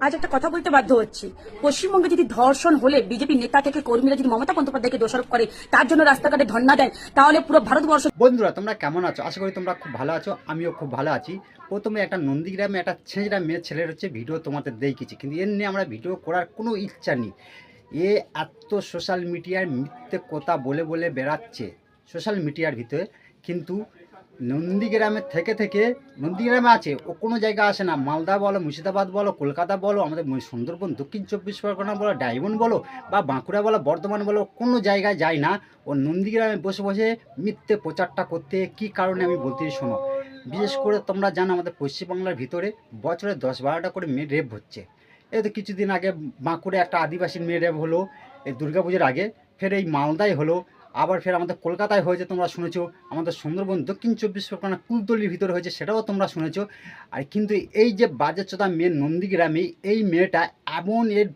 আজ একটা কথা বলতে বাধ্য হচ্ছি। পশ্চিমবঙ্গে যদি ধর্ষণ হলে বিজেপি নেতা থেকে কর্মীরা যদি মমতা বন্দ্যোপাধ্যায়কে দোষারোপ করে, তার জন্য রাস্তাঘাটে ধর্ণা দেয়, তাহলে পুরো ভারতবর্ষ। বন্ধুরা, তোমরা কেমন আছো? আশা করি তোমরা খুব ভালো আছো। আমিও খুব ভালো আছি। প্রথমে একটা নন্দীগ্রামে একটা ছেঁচড়া মেয়ে ছেলের হচ্ছে ভিডিও তোমাদের দেখেছি, কিন্তু এর নিয়ে আমরা ভিডিও করার কোনো ইচ্ছা নেই। এ এত সোশ্যাল মিডিয়ায় মিথ্যে কথা বলে বলে বেড়াচ্ছে সোশ্যাল মিডিয়ার ভিতরে, কিন্তু নন্দীগ্রামের থেকে থেকে নন্দীগ্রামে আছে, ও কোনো জায়গা আসে না। মালদা বলো, মুর্শিদাবাদ বলো, কলকাতা বলো, আমাদের সুন্দরবন, দক্ষিণ চব্বিশ পরগনা বলো, ডায়মন্ড বলো, বা বাঁকুড়া বলো, বর্ধমান বলো, কোনো জায়গায় যায় না। ও নন্দীগ্রামে বসে বসে মিথ্যে প্রচারটা করতে কী কারণে আমি বলতে শোনো। বিশেষ করে তোমরা জানো আমাদের পশ্চিমবাংলার ভিতরে বছরে 10-12টা করে মেয়ে রেপ হচ্ছে। এই তো কিছুদিন আগে বাঁকুড়ে একটা আদিবাসী মেয়ে রেপ হলো, এই দুর্গাপুজোর আগে। ফের এই মালদায় হলো, আবার ফের আমাদের কলকাতায় হয়েছে, তোমরা শুনেছো। আমাদের সুন্দরবন, দক্ষিণ চব্বিশ পরগনা কুলতলির ভিতরে হয়েছে, সেটাও তোমরা শুনেছো। আর কিন্তু এই যে বাজেচোদা মেয়ে নন্দীগ্রামে, এই মেয়েটা এমন, এর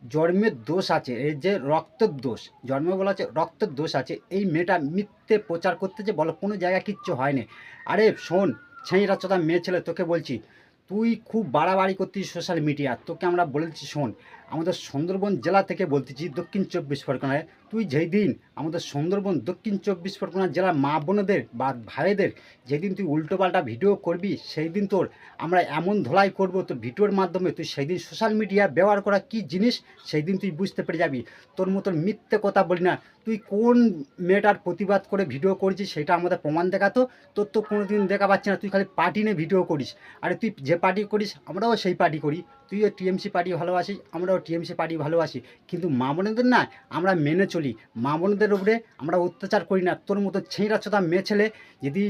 জন্মের দোষ আছে, এর যে রক্তের দোষ, জন্মে বলা আছে রক্তের দোষ আছে। এই মেয়েটা মিথ্যে প্রচার করতেছে, বলো কোনো জায়গায় কিচ্ছু হয়নি। আরে শোন, ছেঁড়া চোদা মেয়ে ছেলে, তোকে বলছি, তুই খুব বাড়াবাড়ি করতিস সোশ্যাল মিডিয়া। তোকে আমরা বলেছি শোন, আমাদের সুন্দরবন জেলা থেকে বলতেছি, দক্ষিণ চব্বিশ পরগনায় তুই যেই দিন আমাদের সুন্দরবন, দক্ষিণ চব্বিশ পরগনা জেলার মা বোনেদের বা ভাইদের যেদিন তুই উল্টোপাল্টা ভিডিও করবি, সেই দিন তোর আমরা এমন ধোলাই করব, তোর ভিডিওর মাধ্যমে তুই সেই দিন সোশ্যাল মিডিয়া ব্যবহার করা কী জিনিস সেই দিন তুই বুঝতে পেরে যাবি। তোর মতন মিথ্যে কথা বলি না। তুই কোন মেয়েটার প্রতিবাদ করে ভিডিও করেছিস সেটা আমাদের প্রমাণ দেখাতো। তোর তো কোনো দিন দেখা পাচ্ছি না, তুই খালি পার্টি নিয়ে ভিডিও করিস। আরে তুই যে পার্টি করিস আমরাও সেই পার্টি করি। তুইও টিএমসি পার্টি ভালোবাসিস, আমরাও টিএমসি পার্টি ভালোবাসি, কিন্তু মা বোনেদের না আমরা মেনে চলি। মা বোনদের উপরে আমরা অত্যাচার করি না। তোর মতো ছেঁড়া চোদা মেয়ে ছেলে যদি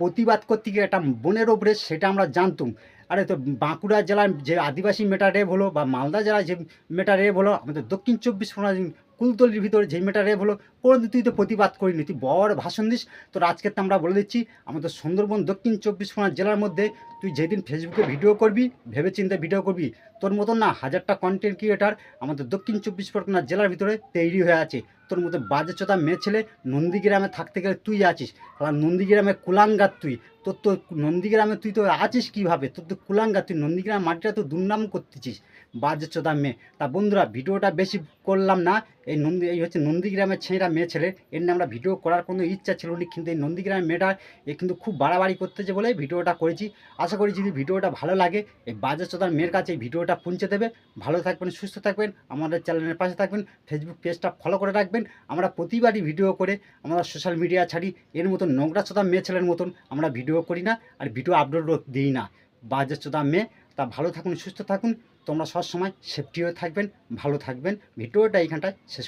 প্রতিবাদ করতে গিয়ে একটা বোনের ওপরে, সেটা আমরা জানতুম। আরে তো বাঁকুড়া জেলার যে আদিবাসী মেয়েটা রেপ হলো, বা মালদা জেলায় যে মেয়েটা রেপ হলো, আমাদের দক্ষিণ চব্বিশ পরগনা কুলতলির ভিতরে যে মেয়েটা রেপ হলো, কোনো তুই তো প্রতিবাদ করিনি। তুই বড় ভাষণ দিস। তোর আজকে তো আমরা বলে দিচ্ছি, আমাদের সুন্দরবন, দক্ষিণ চব্বিশ পরগনা জেলার মধ্যে তুই যেদিন ফেসবুকে ভিডিও করবি, ভেবে চিন্তে ভিডিও করবি। তোর মতন না হাজারটা কন্টেন্ট ক্রিয়েটার আমাদের দক্ষিণ চব্বিশ পরগনা জেলার ভিতরে তৈরি হয়ে আছে। তোর মতো বাজে চোদা মেয়ে ছেলে নন্দীগ্রামে থাকতে গেলে তুই আছিস, আর নন্দীগ্রামে কুলাঙ্গার তুই। তোর তো নন্দীগ্রামে তুই তো আছিস কীভাবে? তোর তো কুলাঙ্গার, তুই নন্দীগ্রাম মাটিটা তো দুর্নাম করতেছিস, বাজে চোদা মেয়ে। তা বন্ধুরা, ভিডিওটা বেশি করলাম না। এই হচ্ছে নন্দীগ্রামের ছেঁড়া মেয়ে ছেলে, এর নিয়ে আমরা ভিডিও করার কোনো ইচ্ছা ছিল না, কিন্তু এই নন্দীগ্রামের মেয়েটা এ কিন্তু খুব বাড়াবাড়ি করতেছে বলে ভিডিওটা করেছি। আশা করি যদি ভিডিওটা ভালো লাগে, এই বাজে চোদার মেয়ের কাছে এই ভিডিওটা পৌঁছে দেবে। ভালো থাকবেন, সুস্থ থাকবেন, আমাদের চ্যানেলের পাশে থাকবেন, ফেসবুক পেজটা ফলো করে রাখবেন। আমরা প্রতিবারই ভিডিও করে আমরা সোশ্যাল মিডিয়া ছাড়ি, এর মতন নোংরা চোদা মেয়ে ছেলের মতন আমরা ভিডিও করি না, আর ভিডিও আপলোড দিই না। বাজে চোদা মেয়ে। তা ভালো থাকুন, সুস্থ থাকুন, তোমরা সবসময় সেফটি হয়ে থাকবেন, ভালো থাকবেন। ভিডিওটা এইখানটায় শেষ।